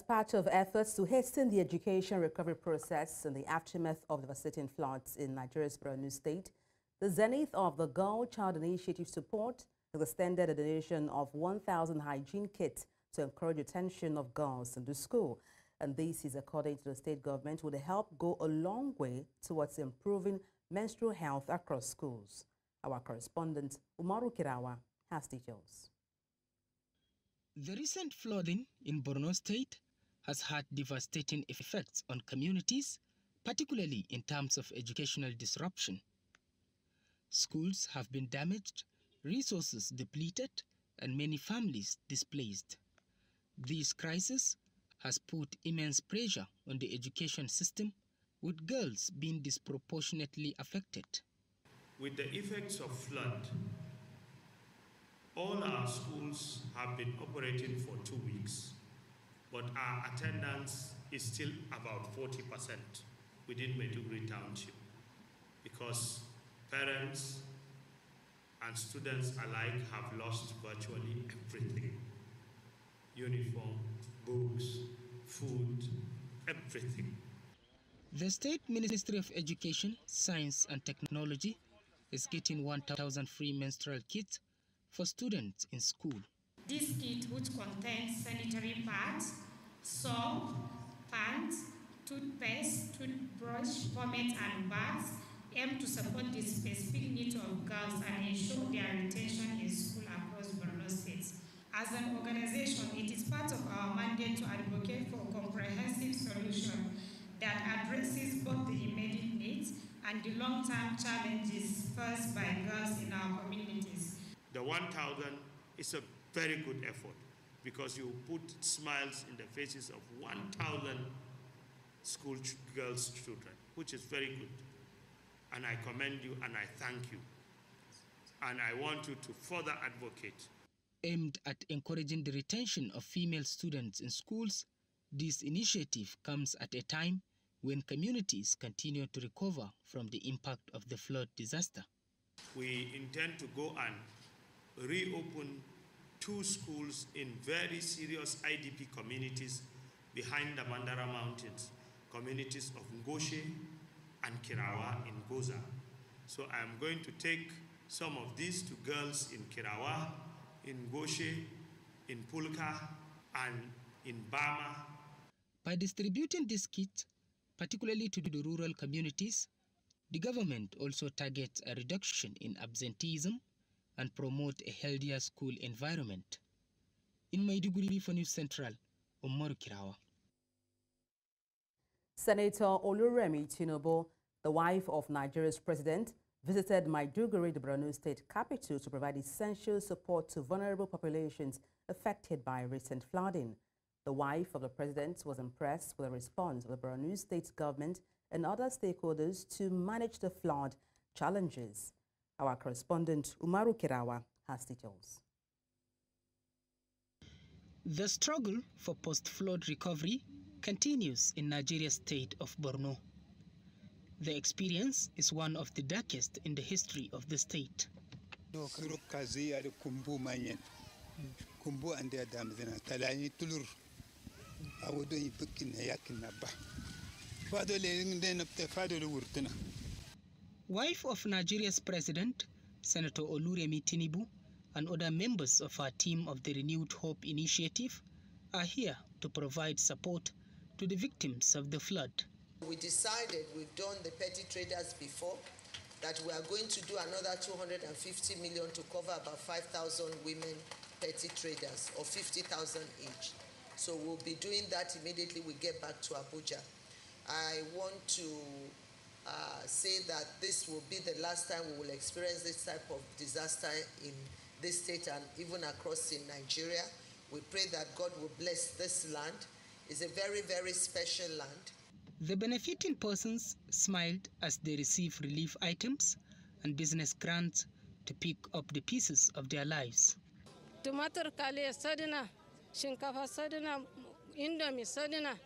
part of efforts to hasten the education recovery process in the aftermath of devastating floods in Nigeria's Borno State, the zenith of the Girl Child Initiative support has extended a donation of 1,000 hygiene kits to encourage retention of girls into school. And this is, according to the state government, would help go a long way towards improving menstrual health across schools. Our correspondent, Kirawa, has details. The recent flooding in Borno State has had devastating effects on communities, particularly in terms of educational disruption. Schools have been damaged, resources depleted, and many families displaced. This crisis has put immense pressure on the education system, with girls being disproportionately affected. With the effects of flood, all our schools have been operating for 2 weeks, but our attendance is still about 40% within Maiduguri Township because parents and students alike have lost virtually everything. Uniform, books, food, everything. The State Ministry of Education, Science and Technology is getting 1,000 free menstrual kits for students in school. This kit, which contains sanitary pads, soap, pants, toothpaste, toothbrush, pomade, and bags, aim to support the specific needs of girls and ensure their retention in school across Borno State. As an organization, it is part of our mandate to advocate for a comprehensive solution that addresses both the immediate needs and the long-term challenges faced by girls in our communities. The 1,000 is a very good effort because you put smiles in the faces of 1,000 school girls' children, which is very good. And I commend you and I thank you. And I want you to further advocate. Aimed at encouraging the retention of female students in schools, this initiative comes at a time when communities continue to recover from the impact of the flood disaster. We intend to go and reopen 2 schools in very serious IDP communities behind the Mandara Mountains, communities of Ngoshe and Kirawa in Goza. So I am going to take some of these to girls in Kirawa, in Ngoshe, in Pulka, and in Bama. By distributing this kit, particularly to the rural communities, the government also targets a reduction in absenteeism and promote a healthier school environment. In Maiduguri for News Central, Kirawa. Senator Oluremi Tinubu, the wife of Nigeria's president, visited Maiduguri, the Borno State capital, to provide essential support to vulnerable populations affected by recent flooding. The wife of the president was impressed with the response of the Borno State government and other stakeholders to manage the flood challenges. Our correspondent, Kirawa, has details. The struggle for post-flood recovery continues in Nigeria's state of Borno. The experience is one of the darkest in the history of the state. Wife of Nigeria's president, Senator Oluremi Tinubu, and other members of our team of the Renewed Hope Initiative are here to provide support to the victims of the flood. We decided, we've done the petty traders before, that we are going to do another 250 million to cover about 5,000 women petty traders, or 50,000 each. So we'll be doing that immediately we get back to Abuja. I want to say that this will be the last time we will experience this type of disaster in this state and even across in Nigeria. We pray that God will bless this land. It's a very, very special land. The benefiting persons smiled as they received relief items and business grants to pick up the pieces of their lives. Tomato kale sadina, shinkafa sadina, indomie sadina,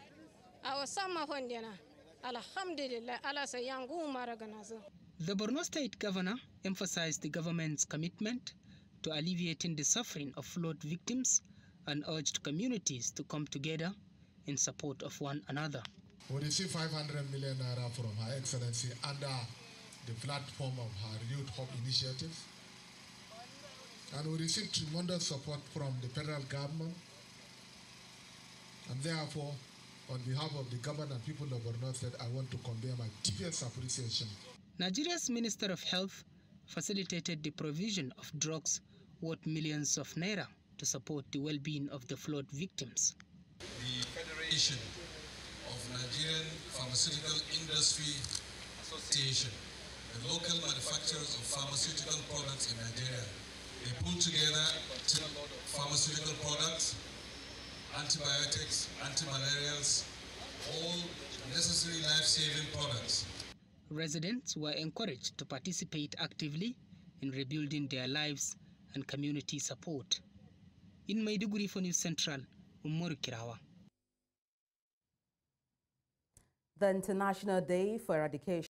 awa sama fondena. Alhamdulillah, ala sayangu maraganazo. The Borno State Governor emphasized the government's commitment to alleviating the suffering of flood victims and urged communities to come together in support of one another. We received 500 million naira from Her Excellency under the platform of her Youth Hope initiative. And we received tremendous support from the federal government. And therefore, on behalf of the government and people of Borno State, I want to convey my deepest appreciation. Nigeria's Minister of Health facilitated the provision of drugs worth millions of naira to support the well-being of the flood victims. The Federation of Nigerian Pharmaceutical Industry Association, the local manufacturers of pharmaceutical products in Nigeria, they pull together pharmaceutical products, antibiotics, antimalarials, all necessary life-saving products. Residents were encouraged to participate actively in rebuilding their lives and community support. In Maiduguri for News Central, Kirawa. The International Day for Eradication